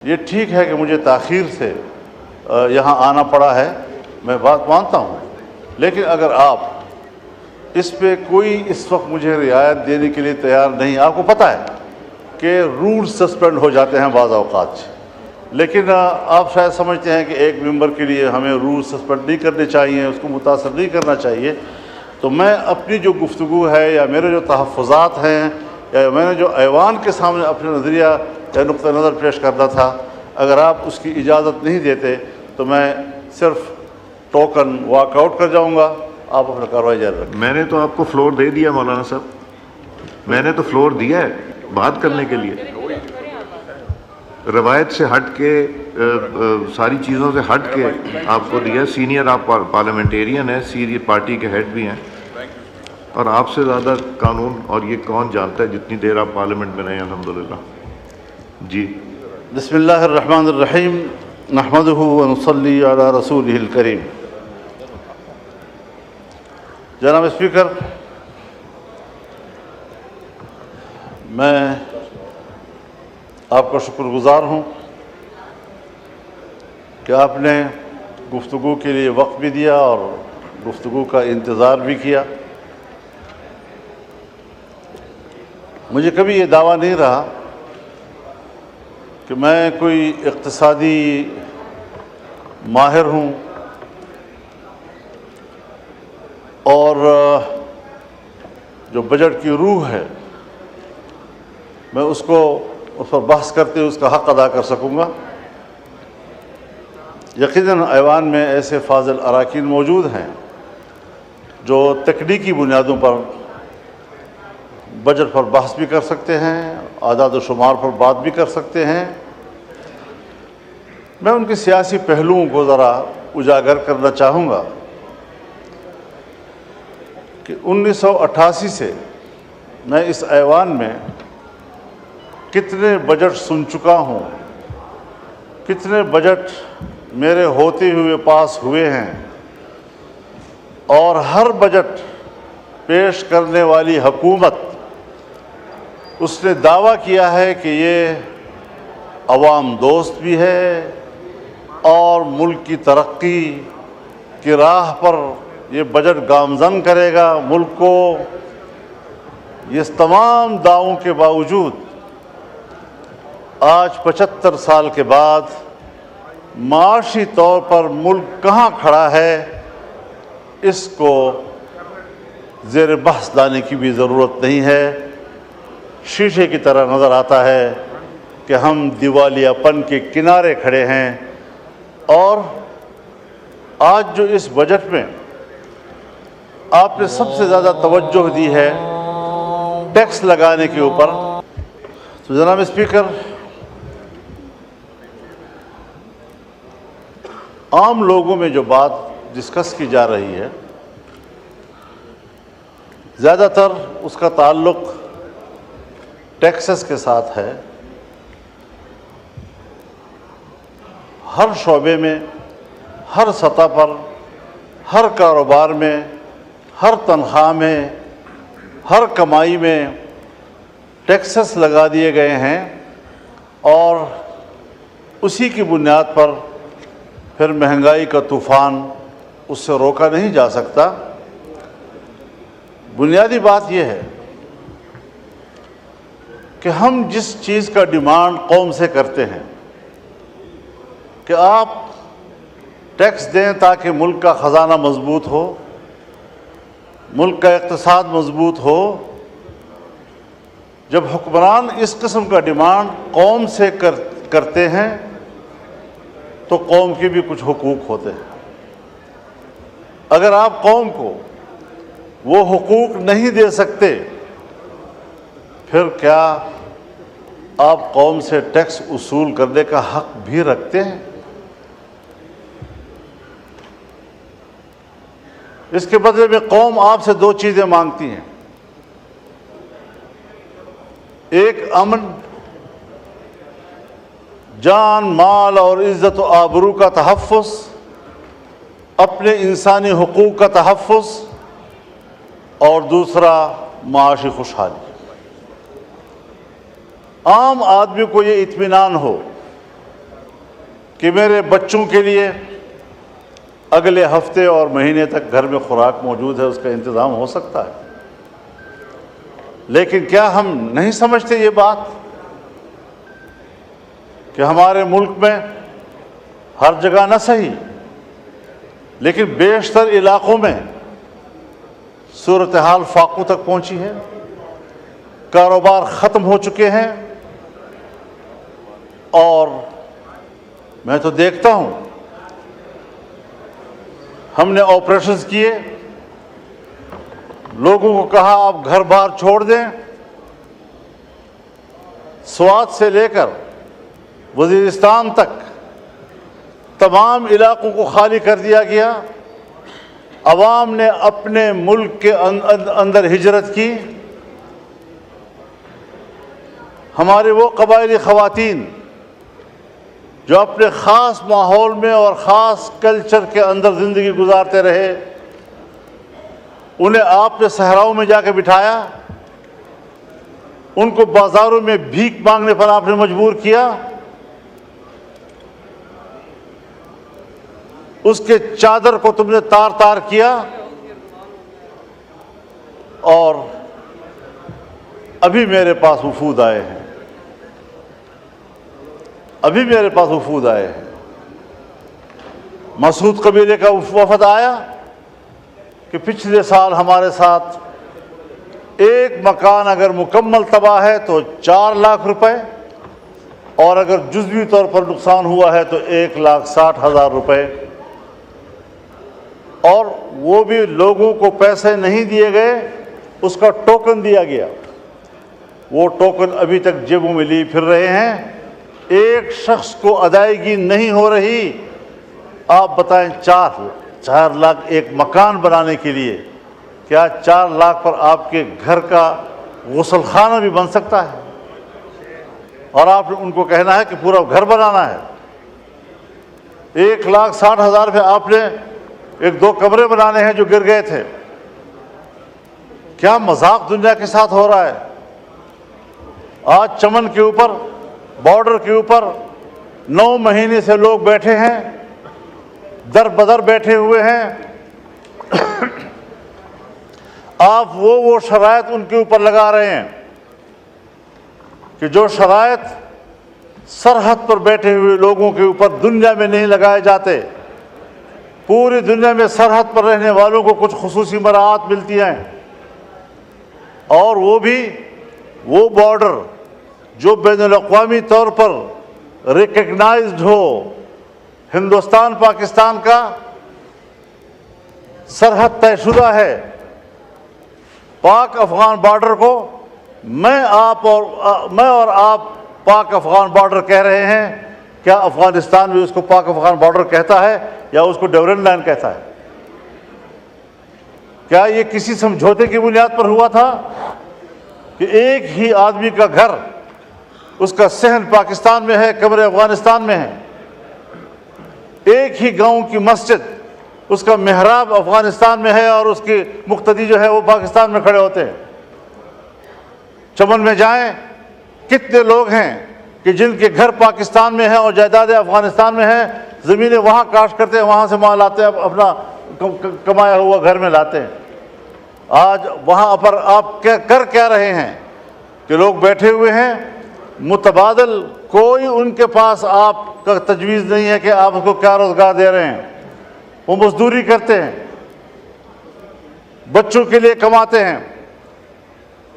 یہ ٹھیک ہے کہ مجھے تاخیر سے یہاں آنا پڑا ہے، میں بات مانتا ہوں، لیکن اگر آپ اس پہ کوئی اس وقت مجھے رعایت دینے کے لیے تیار نہیں، آپ کو پتہ ہے کہ رول سسپینڈ ہو جاتے ہیں بعض اوقات، لیکن آپ شاید سمجھتے ہیں کہ ایک ممبر کے لیے ہمیں رول سسپینڈ نہیں کرنے چاہیے، اس کو متاثر نہیں کرنا چاہیے. تو میں اپنی جو گفتگو ہے یا میرے جو تحفظات ہیں یا میں نے جو ایوان کے سامنے اپنا نظریہ یا نقطہ نظر پیش کرنا تھا، اگر آپ اس کی اجازت نہیں دیتے تو میں صرف ٹوکن واک آؤٹ کر جاؤں گا. آپ اپنا کارروائی جاری رکھیں. میں نے تو آپ کو فلور دے دیا مولانا صاحب، میں نے تو فلور دیا ہے بات کرنے کے لیے، روایت سے ہٹ کے ساری چیزوں سے ہٹ کے آپ کو دیا. سینئر آپ پارلیمنٹیرین ہیں، سینئر پارٹی کے ہیڈ بھی ہیں، اور آپ سے زیادہ قانون اور یہ کون جانتا ہے جتنی دیر آپ پارلیمنٹ میں رہے ہیں الحمدللہ. جی بسم اللہ الرحمن الرحیم، نحمدہ ونصلی علی رسولہ الکریم. جناب اسپیکر، میں آپ کا شکر گزار ہوں کہ آپ نے گفتگو کے لیے وقت بھی دیا اور گفتگو کا انتظار بھی کیا. مجھے کبھی یہ دعویٰ نہیں رہا کہ میں کوئی اقتصادی ماہر ہوں اور جو بجٹ کی روح ہے میں اس پر بحث کرتے اس کا حق ادا کر سکوں گا. یقیناً ایوان میں ایسے فاضل اراکین موجود ہیں جو تکنیکی بنیادوں پر بجٹ پر بحث بھی کر سکتے ہیں، اعداد و شمار پر بات بھی کر سکتے ہیں. میں ان کے سیاسی پہلوؤں کو ذرا اجاگر کرنا چاہوں گا کہ 1988 سے میں اس ایوان میں کتنے بجٹ سن چکا ہوں، کتنے بجٹ میرے ہوتے ہوئے پاس ہوئے ہیں، اور ہر بجٹ پیش کرنے والی حکومت اس نے دعویٰ کیا ہے کہ یہ عوام دوست بھی ہے اور ملک کی ترقی کی راہ پر یہ بجٹ گامزن کرے گا ملک کو. یہ تمام دعووں کے باوجود آج 75 سال کے بعد معاشی طور پر ملک کہاں کھڑا ہے، اس کو زیر بحث لانے کی بھی ضرورت نہیں ہے. شیشے کی طرح نظر آتا ہے کہ ہم دیوالیہ پن کے کنارے کھڑے ہیں. اور آج جو اس بجٹ میں آپ نے سب سے زیادہ توجہ دی ہے ٹیکس لگانے کے اوپر، تو جناب اسپیکر، عام لوگوں میں جو بات ڈسکس کی جا رہی ہے زیادہ تر اس کا تعلق ٹیکسز کے ساتھ ہے. ہر شعبے میں، ہر سطح پر، ہر کاروبار میں، ہر تنخواہ میں، ہر کمائی میں ٹیکسز لگا دیے گئے ہیں، اور اسی کی بنیاد پر پھر مہنگائی کا طوفان اس سے روکا نہیں جا سکتا. بنیادی بات یہ ہے کہ ہم جس چیز کا ڈیمانڈ قوم سے کرتے ہیں کہ آپ ٹیکس دیں تاکہ ملک کا خزانہ مضبوط ہو، ملک کا اقتصاد مضبوط ہو، جب حکمران اس قسم کا ڈیمانڈ قوم سے کرتے ہیں تو قوم کے بھی کچھ حقوق ہوتے ہیں. اگر آپ قوم کو وہ حقوق نہیں دے سکتے پھر کیا آپ قوم سے ٹیکس وصول کرنے کا حق بھی رکھتے ہیں؟ اس کے بدلے میں قوم آپ سے دو چیزیں مانگتی ہیں: ایک امن، جان، مال اور عزت و آبرو کا تحفظ، اپنے انسانی حقوق کا تحفظ، اور دوسرا معاشی خوشحالی. عام آدمی کو یہ اطمینان ہو کہ میرے بچوں کے لیے اگلے ہفتے اور مہینے تک گھر میں خوراک موجود ہے، اس کا انتظام ہو سکتا ہے۔ لیکن کیا ہم نہیں سمجھتے یہ بات کہ ہمارے ملک میں ہر جگہ نہ صحیح لیکن بیشتر علاقوں میں صورتحال فاقوں تک پہنچی ہے، کاروبار ختم ہو چکے ہیں، اور میں تو دیکھتا ہوں ہم نے آپریشنز کیے، لوگوں کو کہا آپ گھر بار چھوڑ دیں، سوات سے لے کر وزیرستان تک تمام علاقوں کو خالی کر دیا گیا، عوام نے اپنے ملک کے اندر ہجرت کی۔ ہمارے وہ قبائلی خواتین جو اپنے خاص ماحول میں اور خاص کلچر کے اندر زندگی گزارتے رہے، انہیں آپ نے صحراؤں میں جا کے بٹھایا، ان کو بازاروں میں بھیک مانگنے پر آپ نے مجبور کیا، اس کے چادر کو تم نے تار تار کیا، اور ابھی میرے پاس وفود آئے ہیں، ابھی میرے پاس وفود آئے ہیں۔ مسعود قبیلے کا وفد آیا کہ پچھلے سال ہمارے ساتھ ایک مکان اگر مکمل تباہ ہے تو 4 لاکھ روپے، اور اگر جزوی طور پر نقصان ہوا ہے تو 1,60,000 روپے، اور وہ بھی لوگوں کو پیسے نہیں دیے گئے، اس کا ٹوکن دیا گیا، وہ ٹوکن ابھی تک جیبوں میں لیے پھر رہے ہیں، ایک شخص کو ادائیگی نہیں ہو رہی۔ آپ بتائیں 4 لاکھ ایک مکان بنانے کے لیے، کیا 4 لاکھ پر آپ کے گھر کا غسل خانہ بھی بن سکتا ہے؟ اور آپ نے ان کو کہنا ہے کہ پورا گھر بنانا ہے۔ 1,60,000 پہ آپ نے 1-2 کمرے بنانے ہیں جو گر گئے تھے۔ کیا مذاق دنیا کے ساتھ ہو رہا ہے؟ آج چمن کے اوپر، بارڈر کے اوپر 9 مہینے سے لوگ بیٹھے ہیں، در بدر بیٹھے ہوئے ہیں، آپ وہ شرائط ان کے اوپر لگا رہے ہیں کہ جو شرائط سرحد پر بیٹھے ہوئے لوگوں کے اوپر دنیا میں نہیں لگائے جاتے۔ پوری دنیا میں سرحد پر رہنے والوں کو کچھ خصوصی مراعات ملتی ہیں، اور وہ بھی وہ بارڈر جو بین الاقوامی طور پر ریکگنائزڈ ہو۔ ہندوستان پاکستان کا سرحد طے شدہ ہے، پاک افغان بارڈر کو میں اور آپ پاک افغان بارڈر کہہ رہے ہیں، کیا افغانستان بھی اس کو پاک افغان بارڈر کہتا ہے یا اس کو ڈیورن لائن کہتا ہے؟ کیا یہ کسی سمجھوتے کی بنیاد پر ہوا تھا کہ ایک ہی آدمی کا گھر، اس کا صحن پاکستان میں ہے، کمرے افغانستان میں ہیں، ایک ہی گاؤں کی مسجد، اس کا محراب افغانستان میں ہے اور اس کے مقتدی جو ہے وہ پاکستان میں کھڑے ہوتے ہیں؟ چمن میں جائیں، کتنے لوگ ہیں کہ جن کے گھر پاکستان میں ہیں اور جائیدادیں افغانستان میں ہیں، زمینیں وہاں کاشت کرتے ہیں، وہاں سے مال لاتے ہیں، اپنا کمایا ہوا گھر میں لاتے ہیں۔ آج وہاں پر آپ کر کیا رہے ہیں کہ لوگ بیٹھے ہوئے ہیں، متبادل کوئی ان کے پاس آپ کا تجویز نہیں ہے کہ آپ اس کو کیا روزگار دے رہے ہیں۔ وہ مزدوری کرتے ہیں، بچوں کے لیے کماتے ہیں،